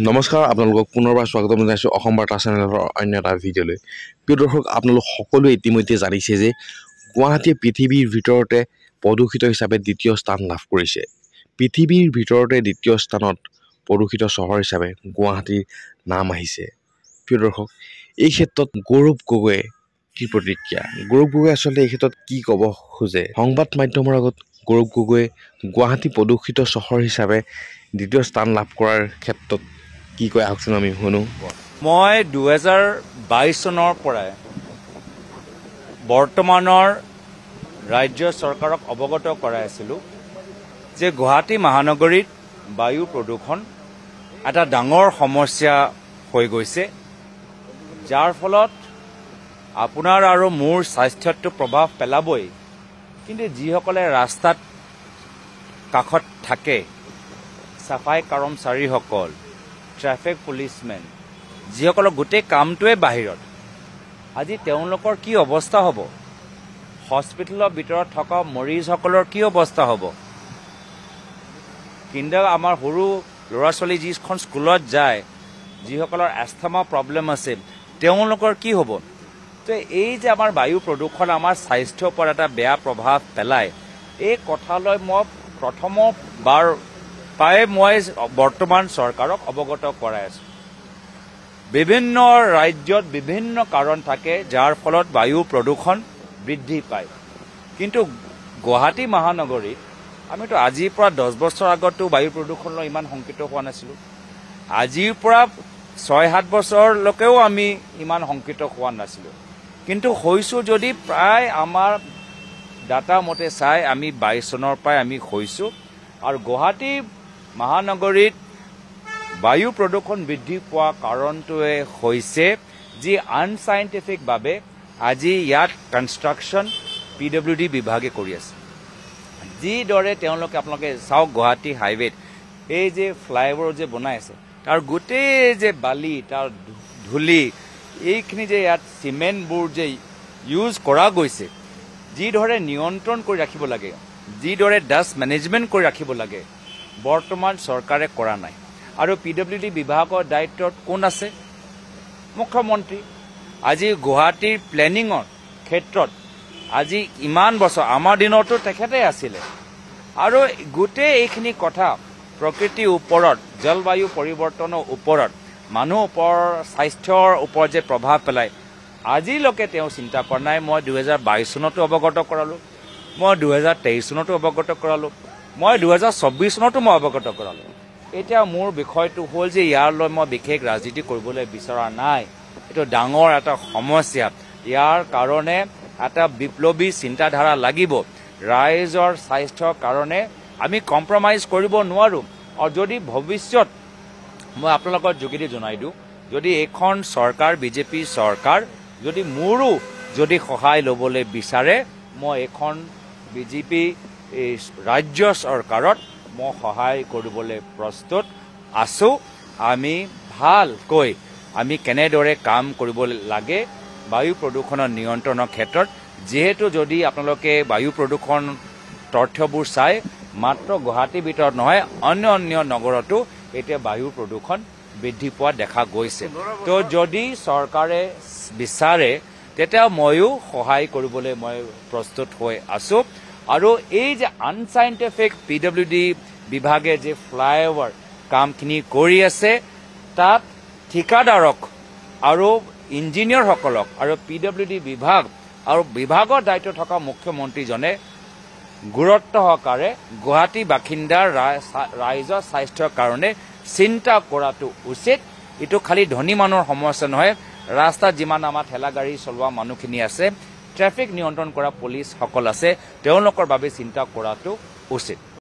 নমস্কাৰ আপোনালোকক পুনৰবাৰ স্বাগতম জনাইছোঁ অসম বাৰ্তা চেনেলৰ অন্য এটা ভিডিঅ'লৈ। প্ৰিয় দৰ্শক, আপোনালোক সকলোৱে ইতিমধ্যে জানিছে যে গুৱাহাটীয়ে পৃথিৱীৰ ভিতৰতে প্ৰদূষিত হিচাপে দ্বিতীয় স্থান লাভ কৰিছে। পৃথিৱীৰ ভিতৰতে দ্বিতীয় স্থানত প্ৰদূষিত চহৰ হিচাপে গুৱাহাটীৰ নাম আহিছে। প্ৰিয় দৰ্শক, এই ক্ষেত্ৰত গৌৰৱ গগৈয়ে কি প্ৰতিক্ৰিয়া? গৌৰৱ গগৈয়ে আচলতে এই ক্ষেত্ৰত কি ক'ব খোজে? সংবাদ মাধ্যমৰ আগত গৌৰৱ গগৈয়ে গুৱাহাটী প্ৰদূষিত চহৰ হিচাপে দ্বিতীয় স্থান লাভ কৰাৰ ক্ষেত্ৰত কি কয় আহকচোন আমি শুনো। মই 2022 চনৰ পৰাই বৰ্তমানৰ ৰাজ্য চৰকাৰক অৱগত কৰাই আছিলোঁ যে গুৱাহাটী মহানগৰীত বায়ু প্ৰদূষণ এটা ডাঙৰ সমস্যা হৈ গৈছে, যাৰ ফলত আপোনাৰ আৰু মোৰ স্বাস্থ্যতো প্ৰভাৱ পেলাবই। কিন্তু যিসকলে ৰাস্তাত কাষত থাকে, চাফাই কৰ্মচাৰীসকল, ট্ৰেফিক পুলিচমেন, যিসকলৰ গোটেই কামটোৱে বাহিৰত, আজি তেওঁলোকৰ কি অৱস্থা হ'ব? হস্পিটেলৰ ভিতৰত থকা মৰিজসকলৰ কি অৱস্থা হ'ব? কিন্তু আমাৰ সৰু ল'ৰা ছোৱালী যিখন স্কুলত যায়, যিসকলৰ এষ্টামা প্ৰব্লেম আছে, তেওঁলোকৰ কি হ'ব? তো এই যে আমাৰ বায়ু প্ৰদূষণ আমাৰ স্বাস্থ্যৰ ওপৰত এটা বেয়া প্ৰভাৱ পেলায়, এই কথালৈ মই প্ৰথমবাৰ প্ৰায় মই বৰ্তমান চৰকাৰক অৱগত কৰাই আছোঁ। বিভিন্ন ৰাজ্যত বিভিন্ন কাৰণ থাকে যাৰ ফলত বায়ু প্ৰদূষণ বৃদ্ধি পায়, কিন্তু গুৱাহাটী মহানগৰীত আমিতো আজিৰ পৰা 10 বছৰ আগতো বায়ু প্ৰদূষণলৈ ইমান শংকিত হোৱা নাছিলোঁ। আজিৰ পৰা 6-7 বছৰলৈকেও আমি ইমান শংকিত হোৱা নাছিলোঁ, কিন্তু হৈছোঁ যদি প্ৰায় আমাৰ ডাটা মতে চাই আমি 22 চনৰ পৰাই আমি হৈছোঁ। আৰু গুৱাহাটী মহানগৰীত বায়ু প্ৰদূষণ বৃদ্ধি পোৱা কাৰণটোৱে হৈছে যি আনচাইণ্টিফিকভাৱে আজি ইয়াত কনষ্ট্ৰাকশ্যন PWD বিভাগে কৰি আছে। যিদৰে তেওঁলোকে আপোনালোকে চাওক, গুৱাহাটী হাইৱেত এই যে ফ্লাইঅভাৰ যে বনাই আছে, তাৰ গোটেই যে বালি, তাৰ ধূলি, এইখিনি যে ইয়াত চিমেণ্টবোৰ যে ইউজ কৰা গৈছে, যিদৰে নিয়ন্ত্ৰণ কৰি ৰাখিব লাগে, যিদৰে ডাষ্ট মেনেজমেণ্ট কৰি ৰাখিব লাগে, বৰ্তমান চৰকাৰে কৰা নাই। আৰু PWD বিভাগৰ দায়িত্বত কোন আছে? মুখ্যমন্ত্ৰী। আজি গুৱাহাটীৰ প্লেনিঙৰ ক্ষেত্ৰত আজি ইমান বছৰ আমাৰ দিনতো তেখেতে আছিলে। আৰু গোটেই এইখিনি কথা প্ৰকৃতিৰ ওপৰত, জলবায়ু পৰিৱৰ্তনৰ ওপৰত, মানুহৰ ওপৰৰ স্বাস্থ্যৰ ওপৰত যে প্ৰভাৱ পেলায়, আজিলৈকে তেওঁ চিন্তা কৰা নাই। মই 2022 চনতো অৱগত কৰালোঁ, মই 2023 চনতো অৱগত কৰালোঁ, মই 2024 চনতো মই অৱগত কৰালোঁ। এতিয়া মোৰ বিষয়টো হ'ল যে ইয়াৰলৈ মই বিশেষ ৰাজনীতি কৰিবলৈ বিচৰা নাই। এইটো ডাঙৰ এটা সমস্যা। ইয়াৰ কাৰণে এটা বিপ্লৱী চিন্তাধাৰা লাগিব। ৰাইজৰ স্বাস্থ্যৰ কাৰণে আমি কম্প্ৰমাইজ কৰিব নোৱাৰোঁ। আৰু যদি ভৱিষ্যত, মই আপোনালোকৰ যোগেদি জনাই দিওঁ, যদি এইখন চৰকাৰ বিজেপি চৰকাৰ যদি মোৰো যদি সহায় ল'বলৈ বিচাৰে, মই এইখন বিজেপি ৰাজ্য চৰকাৰত মই সহায় কৰিবলৈ প্ৰস্তুত আছোঁ। আমি ভালকৈ আমি কেনেদৰে কাম কৰিব লাগে বায়ু প্ৰদূষণৰ নিয়ন্ত্ৰণৰ ক্ষেত্ৰত। যিহেতু যদি আপোনালোকে বায়ু প্ৰদূষণ তথ্যবোৰ চাই, মাত্ৰ গুৱাহাটীৰ ভিতৰত নহয়, অন্য নগৰতো এতিয়া বায়ু প্ৰদূষণ বৃদ্ধি পোৱা দেখা গৈছে। তো যদি চৰকাৰে বিচাৰে তেতিয়া ময়ো সহায় কৰিবলৈ মই প্ৰস্তুত হৈ আছোঁ। আৰু এই যে আনচাইণ্টিফিক PWD বিভাগে যে ফ্লাইঅভাৰ কামখিনি কৰি আছে, তাত ঠিকাদাৰক আৰু ইঞ্জিনিয়াৰসকলক আৰু PWD বিভাগ আৰু বিভাগৰ দায়িত্ব থকা মুখ্যমন্ত্ৰীজনে গুৰুত্ব সহকাৰে গুৱাহাটী বাসিন্দাৰ ৰাইজৰ স্বাস্থ্যৰ কাৰণে চিন্তা কৰাটো উচিত। এইটো খালি ধনী মানুহৰ সমস্যা নহয়, ৰাস্তাত যিমান আমাৰ ঠেলা গাড়ী চলোৱা মানুহখিনি আছে, ট্ৰেফিক নিয়ন্ত্ৰণ কৰা পুলিচসকল আছে, তেওঁলোকৰ বাবে চিন্তা কৰাটো উচিত।